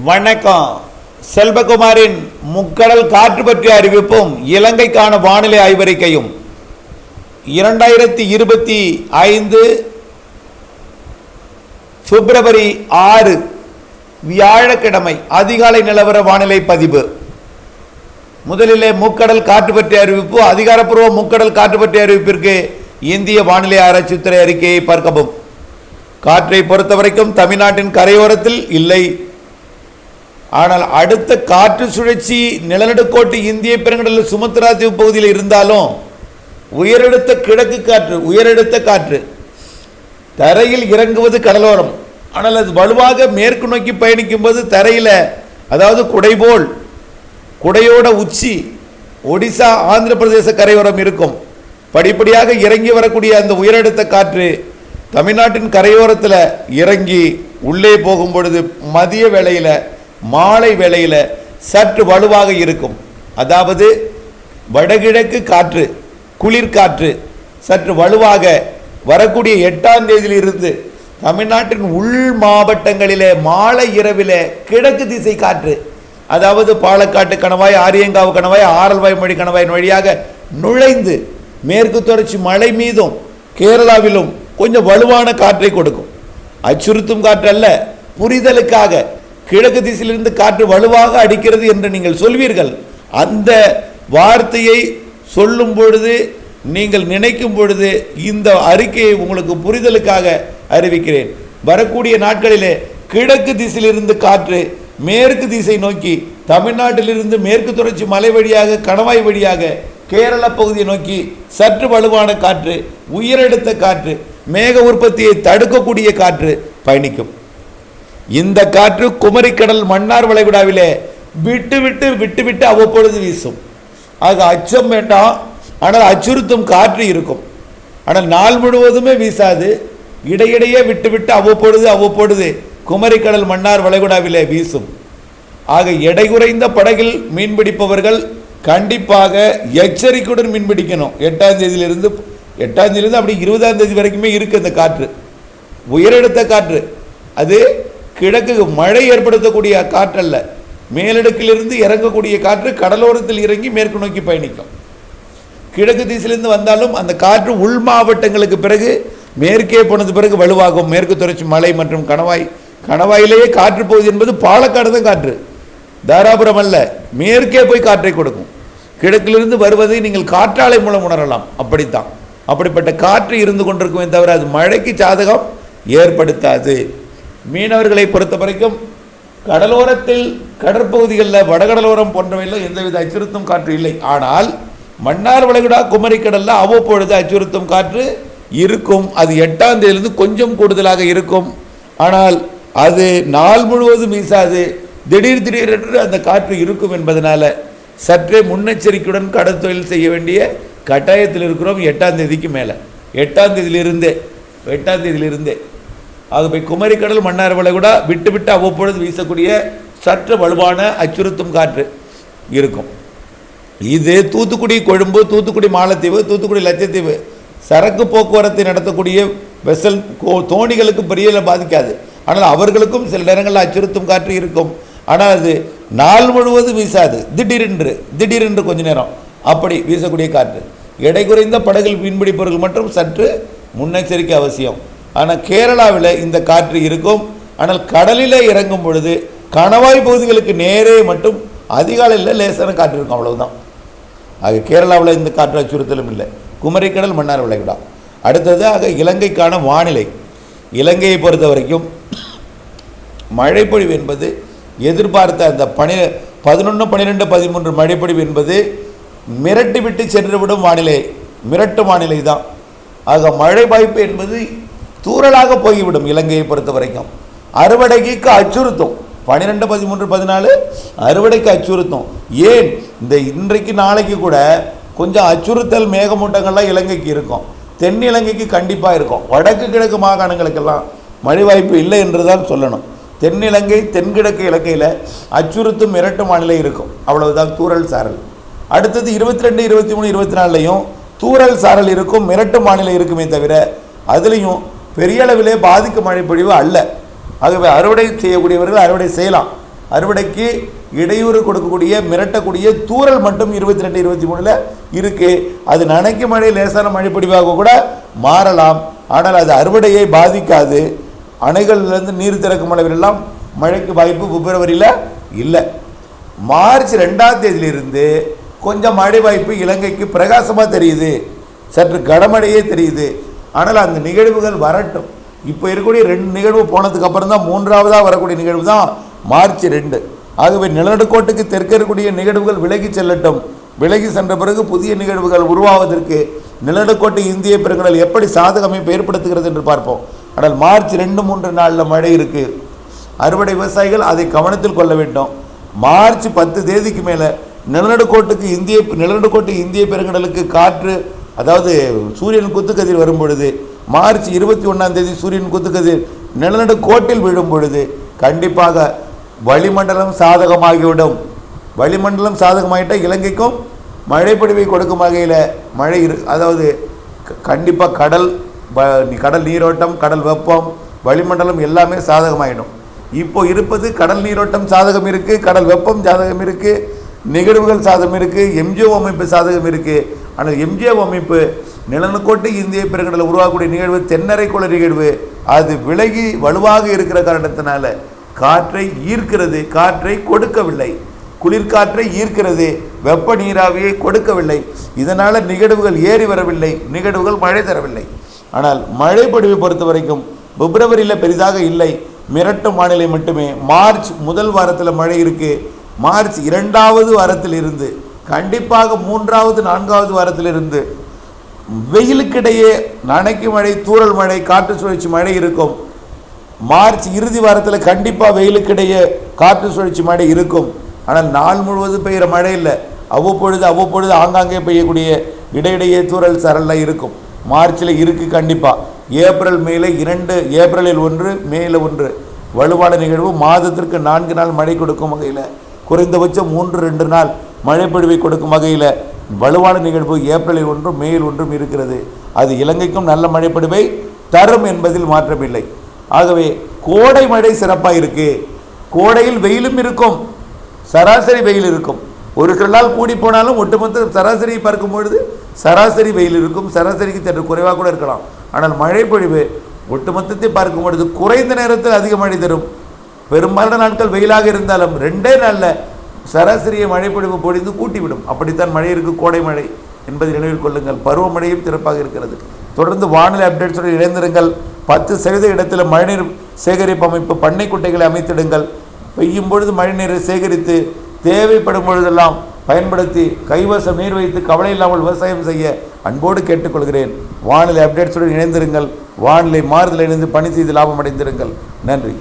வணக்கம். செல்வகுமாரின் முக்கடல் காற்று பற்றிய அறிவிப்பும் இலங்கைக்கான வானிலை ஆய்வறிக்கையும் 2025 பிப்ரவரி 6 வியாழக்கிழமை அதிகாலை நிலவர வானிலை பதிவு. முதலிலே முக்கடல் காற்று பற்றிய அறிவிப்பு. அதிகாரப்பூர்வ முக்கடல் காற்று பற்றிய அறிவிப்பிற்கு இந்திய வானிலை ஆராய்ச்சித்துறை அறிக்கையை பார்க்கவும். காற்றை பொறுத்தவரைக்கும் தமிழ்நாட்டின் கரையோரத்தில் இல்லை. ஆனால் அடுத்த காற்று சுழற்சி நிலநடுக்கோட்டு இந்திய பெருங்கடலில் சுமத்ரா தீவு பகுதியில் இருந்தாலும் உயரடுத்த கிழக்கு காற்று உயரடுத்த காற்று தரையில் இறங்குவது கடலோரம். ஆனால் அது வலுவாக மேற்கு நோக்கி பயணிக்கும் போது தரையில், அதாவது குடைபோல் குடையோட உச்சி ஒடிசா ஆந்திர பிரதேச கரையோரம் இருக்கும். படிப்படியாக இறங்கி வரக்கூடிய அந்த உயரடுத்த காற்று தமிழ்நாட்டின் கரையோரத்தில் இறங்கி உள்ளே போகும் பொழுது மதிய வேளையில் மாலை வேளையில் சற்று வலுவாக இருக்கும். அதாவது வடகிழக்கு காற்று குளிர்காற்று சற்று வலுவாக வரக்கூடிய 8ஆம் தேதியிலிருந்து தமிழ்நாட்டின் உள் மாவட்டங்களிலே மாலை இரவில் கிழக்கு திசை காற்று, அதாவது பாலக்காட்டு கணவாய், ஆரியங்காவு கணவாய், ஆரல்வாய்மொழி கணவாயின் வழியாக நுழைந்து மேற்கு தொடர்ச்சி மலை மீதும் கேரளாவிலும் கொஞ்சம் வலுவான காற்றை கொடுக்கும். அச்சுறுத்தும் காற்று அல்ல, புரிதலுக்காக கிழக்கு திசையிலிருந்து காற்று வலுவாக அடிக்கிறது என்று நீங்கள் சொல்வீர்கள். அந்த வார்த்தையை சொல்லும் பொழுது, நீங்கள் நினைக்கும் பொழுது இந்த அறிக்கையை உங்களுக்கு புரிதலுக்காக அறிவிக்கிறேன். வரக்கூடிய நாட்களிலே கிழக்கு திசையிலிருந்து காற்று மேற்கு திசை நோக்கி தமிழ்நாட்டிலிருந்து மேற்கு தொடர்ச்சி மலை வழியாக கணவாய் வழியாக கேரள பகுதியை நோக்கி சற்று வலுவான காற்று, உயரெடுத்த காற்று, மேக உற்பத்தியை தடுக்கக்கூடிய காற்று பயணிக்கும். இந்த காற்று குமரிக்கடல் மன்னார் வளைகுடாவிலே விட்டு விட்டு விட்டு விட்டு அவ்வப்பொழுது வீசும். ஆக அச்சம் வேண்டாம். ஆனால் அச்சுறுத்தும் காற்று இருக்கும். ஆனால் நாள் முழுவதுமே வீசாது. இடையிடையே விட்டு விட்டு அவ்வப்பொழுது குமரிக்கடல் மன்னார் வளைகுடாவிலே வீசும். ஆக எடை குறைந்த படகில் மீன்பிடிப்பவர்கள் கண்டிப்பாக எச்சரிக்கையுடன் மீன்பிடிக்கணும். 8ஆம் தேதியிலிருந்து அப்படி 20ஆம் தேதி வரைக்குமே இருக்கு அந்த காற்று. உயரெடுத்த காற்று அது கிழக்கு மழை ஏற்படுத்தக்கூடிய காற்றல்ல, மேலடுக்கிலிருந்து இறங்கக்கூடிய காற்று கடலோரத்தில் இறங்கி மேற்கு நோக்கி பயணிக்கும். கிழக்கு திசையிலிருந்து வந்தாலும் அந்த காற்று உள் மாவட்டங்களுக்கு பிறகு மேற்கே போனது பிறகு வலுவாகும். மேற்கு தொடர்ச்சி மலை மற்றும் கணவாயிலேயே காற்று போகுது என்பது பாலக்காடு தான் காற்று, தாராபுரம் அல்ல. மேற்கே போய் காற்றை கொடுக்கும். கிழக்கிலிருந்து வருவதை நீங்கள் காற்றாலை மூலம் உணரலாம். அப்படித்தான், அப்படிப்பட்ட காற்று இருந்து கொண்டிருக்குமே தவிர அது மழைக்கு சாதகம் ஏற்படுத்தாது. மீனவர்களை பொறுத்த வரைக்கும் கடலோரத்தில் கடற்பகுதிகளில் வடகடலோரம் போன்றவையில் எந்தவித அச்சுறுத்தும் காற்று இல்லை. ஆனால் மன்னார் வளைகுடா குமரிக்கடலில் அவ்வப்பொழுது அச்சுறுத்தும் காற்று இருக்கும். அது 8ஆம் தேதியிலிருந்து கொஞ்சம் கூடுதலாக இருக்கும். ஆனால் அது நாள் முழுவதும் வீசாது. திடீரென்று அந்த காற்று இருக்கும் என்பதனால சற்றே முன்னெச்சரிக்கையுடன் கடல் தொழில் செய்ய வேண்டிய கட்டாயத்தில் இருக்கிறோம். 8ஆம் தேதிக்கு மேலே 8ஆம் தேதியிலிருந்தே ஆகவே குமரிக்கடல் மன்னார் வளைகுடா விட்டு விட்டு அவ்வப்பொழுது வீசக்கூடிய சற்று வலுவான அச்சுறுத்தும் காற்று இருக்கும். இது தூத்துக்குடி கொழும்பு, தூத்துக்குடி மாலத்தீவு, தூத்துக்குடி லட்சத்தீவு சரக்கு போக்குவரத்தை நடத்தக்கூடிய வெசல் தோணிகளுக்கு பெரிய பாதிக்காது. ஆனால் அவர்களுக்கும் சில நேரங்களில் அச்சுறுத்தும் காற்று இருக்கும். ஆனால் அது நாள் முழுவதும் வீசாது. திடீரென்று கொஞ்ச நேரம் அப்படி வீசக்கூடிய காற்று. எடை குறைந்த படகில் மீன்பிடிப்பவர்கள் மட்டும் சற்று முன்னெச்சரிக்கை அவசியம். ஆனால் கேரளாவில் இந்த காற்று இருக்கும். ஆனால் கடலில் இறங்கும் பொழுது கணவாய் பகுதிகளுக்கு நேரே மட்டும் அதிகாலையில் லேசான காற்று இருக்கும், அவ்வளவுதான். ஆக கேரளாவில் இந்த காற்று அச்சுறுத்தலும் இல்லை. குமரிக்கடல் மன்னார் வளைகுடா. அடுத்ததாக இலங்கைக்கான வானிலை. இலங்கையை பொறுத்த வரைக்கும் மழைப்பொழிவு என்பது எதிர்பார்த்த அந்த 11, 12, 13 மழைப்பொழிவு என்பது மிரட்டி விட்டு சென்றுவிடும் வானிலை, மிரட்டும் வானிலை தான். ஆக மழை வாய்ப்பு என்பது தூறலாக போய்விடும். இலங்கையை பொறுத்த வரைக்கும் அறுவடைக்கு அச்சுறுத்தும். 12, 13, 14 அறுவடைக்கு அச்சுறுத்தும். ஏன் இந்த இன்றைக்கு நாளைக்கு கூட கொஞ்சம் அச்சுறுத்தல் மேகமூட்டங்கள்லாம் இலங்கைக்கு இருக்கும். தென் இலங்கைக்கு கண்டிப்பாக இருக்கும். வடக்கு கிழக்கு மாகாணங்களுக்கெல்லாம் மழை வாய்ப்பு இல்லை என்று தான் சொல்லணும். தென்னிலங்கை தென்கிழக்கு இலங்கையில் அச்சுறுத்தும் மிரட்டும் வானிலை இருக்கும், அவ்வளவுதான். தூறல் சாரல். அடுத்தது 22, 23, 24லையும் தூறல் சாரல் இருக்கும், மிரட்டும் வானிலை இருக்குமே தவிர அதுலேயும் பெரிய அளவிலே பாதிக்கும் மழை பொழிவு அல்ல. ஆகவே அறுவடை செய்யக்கூடியவர்கள் அறுவடை செய்யலாம். அறுவடைக்கு இடையூறு கொடுக்கக்கூடிய மிரட்டக்கூடிய தூறல் மட்டும் 22, 23 இருக்கு. அது நனைக்கு மழை லேசான மழைப்பொழிவாக கூட மாறலாம். ஆனால் அது அறுவடையை பாதிக்காது. அணைகளிலிருந்து நீர் திறக்கும் அளவிலெல்லாம் மழைக்கு வாய்ப்பு பிப்ரவரியில் இல்லை. மார்ச் 2ஆம் தேதியிலிருந்து கொஞ்சம் மழை வாய்ப்பு இலங்கைக்கு பிரகாசமாக தெரியுது, சற்று கனமழையே தெரியுது. ஆனால் அந்த நிகழ்வுகள் வரட்டும். இப்போ இருக்கக்கூடிய 2 நிகழ்வு போனதுக்கு அப்புறம் தான் 3ஆவதாக வரக்கூடிய நிகழ்வு தான் மார்ச் 2. ஆகவே நிலநடுக்கோட்டுக்கு தெற்க இருக்கக்கூடிய நிகழ்வுகள் விலகி செல்லட்டும். விலகி சென்ற பிறகு புதிய நிகழ்வுகள் உருவாவதற்கு நிலநடுக்கோட்டு இந்திய பெருங்கடல் எப்படி சாதக அமைப்பு ஏற்படுத்துகிறது என்று பார்ப்போம். ஆனால் மார்ச் 2, 3 நாளில் மழை இருக்குது. அறுவடை விவசாயிகள் அதை கவனத்தில் கொள்ள வேண்டும். மார்ச் 10 தேதிக்கு மேலே நிலநடுக்கோட்டு இந்திய பெருங்கடலுக்கு காற்று, அதாவது சூரியன் குத்துக்கதிர் வரும் பொழுது, மார்ச் 21ஆம் தேதி சூரியன் குத்துக்கதிர் நிலநடுக்கோட்டில் விழும் பொழுது கண்டிப்பாக வளிமண்டலம் சாதகமாகிவிடும். வளிமண்டலம் சாதகமாகிட்டால் இலங்கைக்கும் மழைப்பொழிவை கொடுக்கும் வகையில் மழை அதாவது கண்டிப்பாக கடல் நீரோட்டம், கடல் வெப்பம், வளிமண்டலம் எல்லாமே சாதகமாகிடும். இப்போ இருப்பது கடல் நீரோட்டம் சாதகம் இருக்குது, கடல் வெப்பம் சாதகம் இருக்குது, நிகழ்வுகள் சாதகம் இருக்குது, எம்ஜிஓ அமைப்பு சாதகம் இருக்குது. ஆனால் எம்ஜிஓ அமைப்பு நிலநடுக்கோட்டு இந்திய பெருங்கடலில் உருவாகக்கூடிய நிகழ்வு தென்னரைக்குள்ள நிகழ்வு. அது விலகி வலுவாக இருக்கிற காரணத்தினால காற்றை ஈர்க்கிறது, காற்றை கொடுக்கவில்லை. குளிர்காற்றை ஈர்க்கிறது, வெப்ப நீராவியை கொடுக்கவில்லை. இதனால் நிகழ்வுகள் ஏறி வரவில்லை, நிகழ்வுகள் மழை தரவில்லை. ஆனால் மழை பொழிவை பொறுத்த வரைக்கும் பிப்ரவரியில் பெரிதாக இல்லை, மிரட்டும் வானிலை மட்டுமே. மார்ச் 1 வாரத்தில் மழை இருக்குது. மார்ச் 2ஆவது வாரத்தில் இருந்து கண்டிப்பாக 3ஆவது 4ஆவது வாரத்தில் இருந்து வெயிலுக்கிடையே நனைக்கு மழை, தூறல் மழை, காற்று சுழற்சி மழை இருக்கும். மார்ச் இறுதி வாரத்தில் கண்டிப்பாக வெயிலுக்கிடையே காற்று சுழற்சி மழை இருக்கும். ஆனால் நாள் முழுவதும் பெய்கிற மழை இல்லை, அவ்வப்பொழுது ஆங்காங்கே பெய்யக்கூடிய இடையிடையே தூறல் சரல்லாம் இருக்கும். மார்ச்சில் இருக்குது கண்டிப்பாக. ஏப்ரல் மேல 2, ஏப்ரலில் 1, மேல 1 வலுவான நிகழ்வு. மாதத்திற்கு 4 நாள் மழை கொடுக்கும் வகையில், குறைந்தபட்சம் 3-2 நாள் மழை பொழிவை கொடுக்கும் வகையில் வலுவான நிகழ்வு ஏப்ரலில் 1, மேல் 1 இருக்கிறது. அது இலங்கைக்கும் நல்ல மழைப்பொழிவை தரும் என்பதில் மாற்றமில்லை. ஆகவே கோடை மழை சிறப்பாக இருக்கு. கோடையில் வெயிலும் இருக்கும், சராசரி வெயில் இருக்கும். ஒரு சில நாள் கூடி போனாலும் ஒட்டுமொத்த சராசரியை பார்க்கும் பொழுது சராசரி வெயில் இருக்கும், சராசரிக்கு சற்று குறைவாக கூட இருக்கலாம். ஆனால் மழை பொழிவு ஒட்டுமொத்தத்தை பார்க்கும் பொழுது குறைந்த நேரத்தில் அதிக மழை தரும். பெரும்பாலான நாட்கள் வெயிலாக இருந்தாலும் 2 நாளில் சராசரியை மழை பொழிவு பொழிந்து கூட்டிவிடும். அப்படித்தான் மழை இருக்குது, கோடை மழை என்பதை நினைவில் கொள்ளுங்கள். பருவமழையும் சிறப்பாக இருக்கிறது. தொடர்ந்து வானிலை அப்டேட்ஸுடன் இணைந்திருங்கள். 10% இடத்தில் மழைநீர் சேகரிப்பு அமைப்பு பண்ணை குட்டைகளை அமைத்திடுங்கள். பெய்யும் பொழுது மழைநீரை சேகரித்து தேவைப்படும் பொழுதெல்லாம் பயன்படுத்தி கைவசம் நீர் வைத்து கவலை இல்லாமல் விவசாயம் செய்ய அன்போடு கேட்டுக்கொள்கிறேன். வானிலை அப்டேட்ஸுடன் இணைந்திருங்கள். வானிலை மாறுதல் இணைந்து பணி செய்து லாபம் அடைந்திருங்கள். நன்றி.